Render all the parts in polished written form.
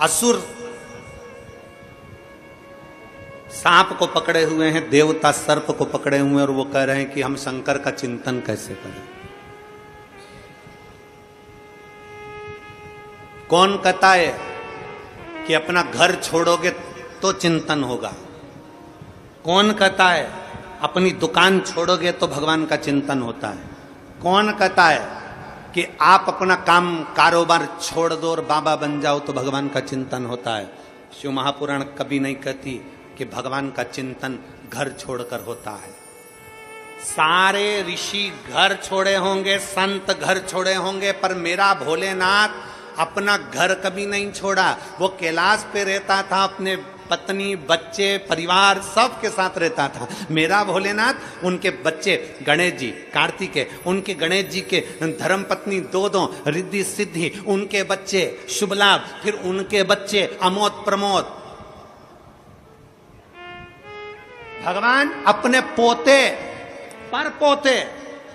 असुर सांप को पकड़े हुए हैं, देवता सर्प को पकड़े हुए हैं और वो कह रहे हैं कि हम शंकर का चिंतन कैसे करें। कौन कहता है कि अपना घर छोड़ोगे तो चिंतन होगा? कौन कहता है अपनी दुकान छोड़ोगे तो भगवान का चिंतन होता है? कौन कहता है कि आप अपना काम कारोबार छोड़ दो और बाबा बन जाओ तो भगवान का चिंतन होता है? शिव महापुराण कभी नहीं कहती कि भगवान का चिंतन घर छोड़कर होता है। सारे ऋषि घर छोड़े होंगे, संत घर छोड़े होंगे, पर मेरा भोलेनाथ अपना घर कभी नहीं छोड़ा। वो कैलाश पे रहता था, अपने पत्नी बच्चे परिवार सब के साथ रहता था। मेरा भोलेनाथ उनके बच्चे गणेश जी, कार्तिकेय, उनके गणेश जी के धर्म पत्नी दो रिद्धि सिद्धि, उनके बच्चे शुभ लाभ, फिर उनके बच्चे अमोद प्रमोद। भगवान अपने पोते पर पोते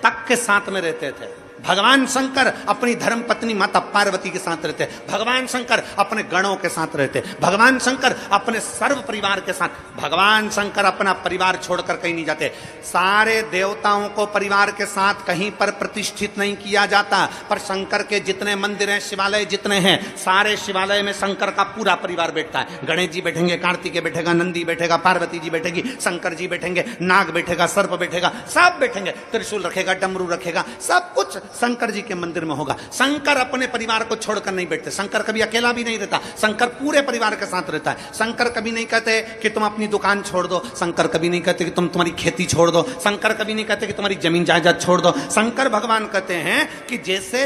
तक के साथ में रहते थे। भगवान शंकर अपनी धर्म पत्नी माता पार्वती के साथ रहते, भगवान शंकर अपने गणों के साथ रहते, भगवान शंकर अपने सर्व परिवार के साथ। भगवान शंकर अपना परिवार छोड़कर कहीं नहीं जाते। सारे देवताओं को परिवार के साथ कहीं पर प्रतिष्ठित नहीं किया जाता, पर शंकर के जितने मंदिर हैं, शिवालय जितने हैं, सारे शिवालय में शंकर का पूरा परिवार बैठता है। गणेश जी बैठेंगे, कार्तिकेय बैठेगा, नंदी बैठेगा, पार्वती जी बैठेगी, शंकर जी बैठेंगे, नाग बैठेगा, सर्प बैठेगा, सब बैठेंगे, त्रिशूल रखेगा, डमरू रखेगा, सब कुछ शंकर जी के मंदिर में होगा। शंकर अपने परिवार को छोड़कर नहीं बैठते। शंकर कभी अकेला भी नहीं रहता, शंकर पूरे परिवार के साथ रहता है। शंकर कभी नहीं कहते कि तुम अपनी दुकान छोड़ दो, शंकर कभी नहीं कहते कि तुम तुम्हारी खेती छोड़ दो, शंकर कभी नहीं कहते कि तुम्हारी जमीन जायदाद छोड़ दो। शंकर भगवान कहते हैं कि जैसे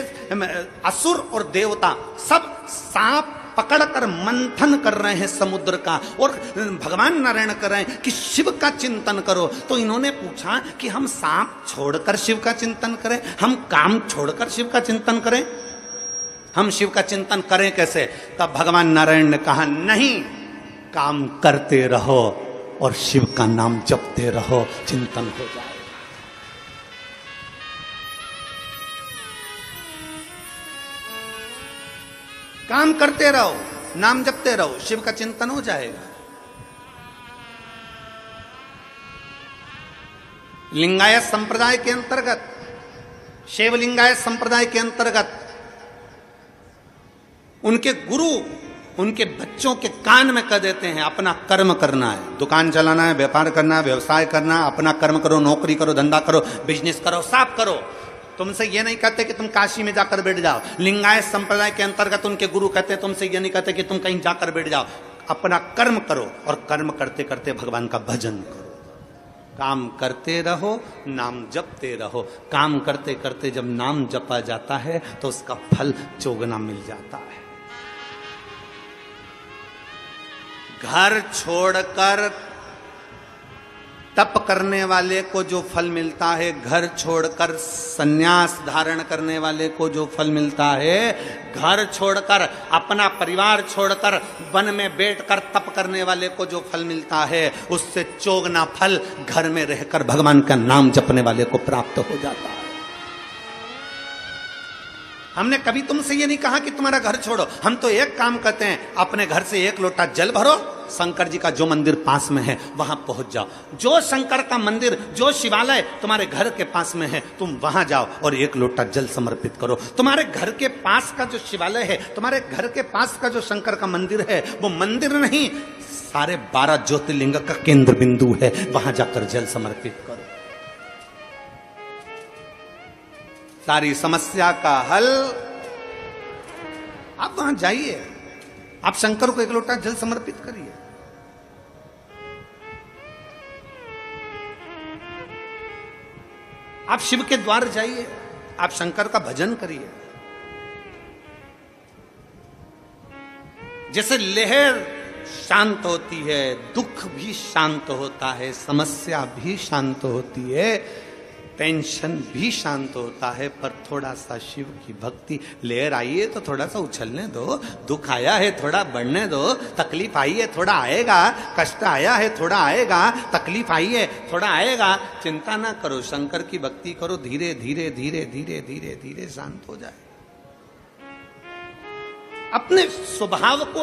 असुर और देवता सब सांप पकड़कर मंथन कर रहे हैं समुद्र का, और भगवान नारायण कर रहे हैं कि शिव का चिंतन करो, तो इन्होंने पूछा कि हम सांप छोड़कर शिव का चिंतन करें, हम काम छोड़कर शिव का चिंतन करें, हम शिव का चिंतन करें कैसे? तब भगवान नारायण ने कहा नहीं, काम करते रहो और शिव का नाम जपते रहो, चिंतन हो जाए। काम करते रहो, नाम जपते रहो, शिव का चिंतन हो जाएगा। लिंगायत संप्रदाय के अंतर्गत, शैव लिंगायत संप्रदाय के अंतर्गत उनके गुरु उनके बच्चों के कान में कह देते हैं अपना कर्म करना है, दुकान चलाना है, व्यापार करना है, व्यवसाय करना है, अपना कर्म करो, नौकरी करो, धंधा करो, बिजनेस करो, सब करो। तुमसे ये नहीं कहते कि तुम काशी में जाकर बैठ जाओ। लिंगायत संप्रदाय के अंतर्गत उनके गुरु कहते हैं तुमसे ये नहीं कहते कि तुम कहीं जाकर बैठ जाओ, अपना कर्म करो और कर्म करते करते भगवान का भजन करो। काम करते रहो, नाम जपते रहो। काम करते करते जब नाम जपा जाता है तो उसका फल चौगुना मिल जाता है। घर छोड़कर तप करने वाले को जो फल मिलता है, घर छोड़कर संन्यास धारण करने वाले को जो फल मिलता है, घर छोड़कर अपना परिवार छोड़कर वन में बैठकर तप करने वाले को जो फल मिलता है, उससे चौगुना फल घर में रहकर भगवान का नाम जपने वाले को प्राप्त हो जाता है। हमने कभी तुमसे ये नहीं कहा कि तुम्हारा घर छोड़ो, हम तो एक काम करते हैं, अपने घर से एक लोटा जल भरो, शंकर जी का जो मंदिर पास में है वहां पहुंच जाओ। जो शंकर का मंदिर, जो शिवालय तुम्हारे घर के पास में है, तुम वहां जाओ और एक लोटा जल समर्पित करो। तुम्हारे घर के पास का जो शिवालय है, तुम्हारे घर के पास का जो शंकर का मंदिर है, वो मंदिर नहीं, सारे 12 ज्योतिर्लिंग का केंद्र बिंदु है, वहां जाकर जल समर्पित करो। सारी समस्या का हल। आप वहां जाइए, आप शंकर को एक लोटा जल समर्पित करिए। आप शिव के द्वार जाइए, आप शंकर का भजन करिए। जैसे लहर शांत होती है, दुख भी शांत होता है, समस्या भी शांत होती है, टेंशन भी शांत होता है, पर थोड़ा सा शिव की भक्ति। लहर आई है तो थोड़ा सा उछलने दो, दुख आया है थोड़ा बढ़ने दो, तकलीफ आई है थोड़ा आएगा, कष्ट आया है थोड़ा आएगा, तकलीफ आई है थोड़ा आएगा। चिंता ना करो, शंकर की भक्ति करो, धीरे धीरे धीरे धीरे धीरे धीरे शांत हो जाए। अपने स्वभाव को